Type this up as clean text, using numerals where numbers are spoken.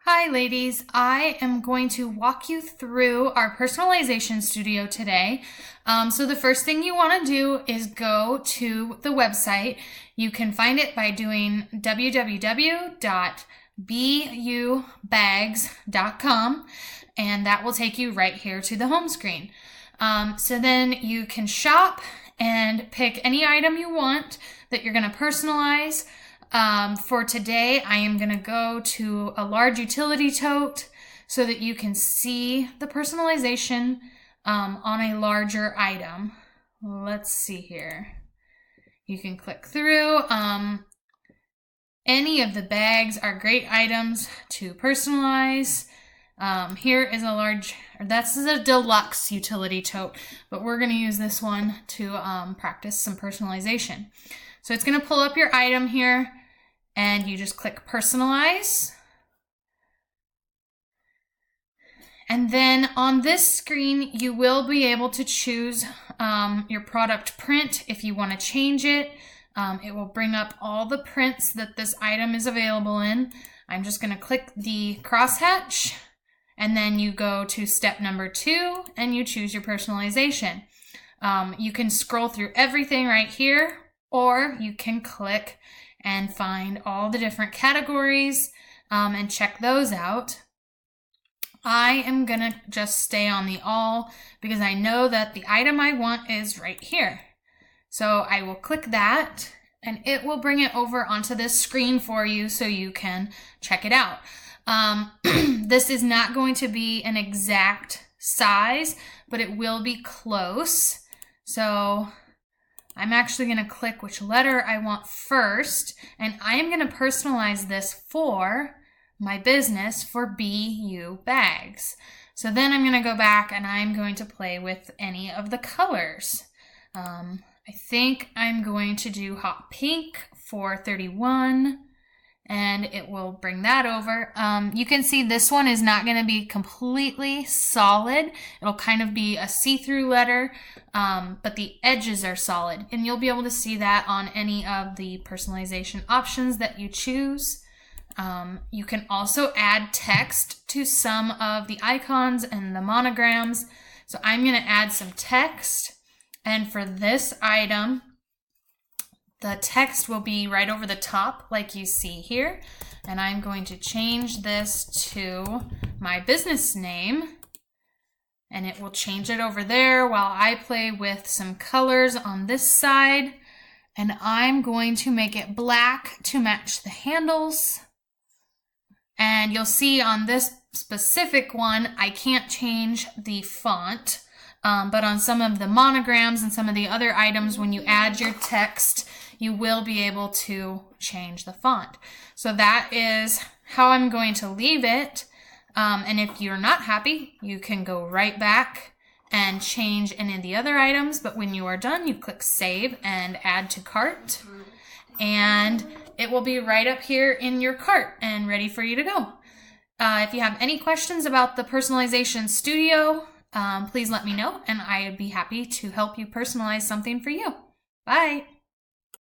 Hi ladies, I am going to walk you through our personalization studio today. So the first thing you want to do is go to the website. You can find it by doing www.BeYouBags.com, and that will take you right here to the home screen. So then you can shop and pick any item you want that you're going to personalize. For today, I am going to go to a large utility tote so that you can see the personalization on a larger item. Let's see here. You can click through. Any of the bags are great items to personalize. Here is that's a deluxe utility tote, but we're going to use this one to practice some personalization. So it's going to pull up your item here, and you just click personalize. And then on this screen, you will be able to choose your product print if you want to change it. It will bring up all the prints that this item is available in. I'm just going to click the crosshatch, and then you go to step number 2 and you choose your personalization. You can scroll through everything right here, or you can click and find all the different categories and check those out. I am going to just stay on the all because I know that the item I want is right here. So I will click that, and it will bring it over onto this screen for you so you can check it out. This is not going to be an exact size, but it will be close. So I'm actually going to click which letter I want first, and I am going to personalize this for my business for BeYouBags. So then I'm going to go back and I'm going to play with any of the colors. I think I'm going to do hot pink for 31, and it will bring that over. You can see this one is not going to be completely solid. It'll kind of be a see-through letter, but the edges are solid, and you'll be able to see that on any of the personalization options that you choose. You can also add text to some of the icons and the monograms. So I'm going to add some text, and for this item, the text will be right over the top like you see here, and I'm going to change this to my business name, and it will change it over there while I play with some colors on this side, and I'm going to make it black to match the handles. And you'll see on this specific one, I can't change the font, but on some of the monograms and some of the other items, when you add your text, you will be able to change the font. So that is how I'm going to leave it. And if you're not happy, you can go right back and change any of the other items. But when you are done, you click save and add to cart. And it will be right up here in your cart and ready for you to go. If you have any questions about the Personalization Studio, please let me know, and I'd be happy to help you personalize something for you. Bye.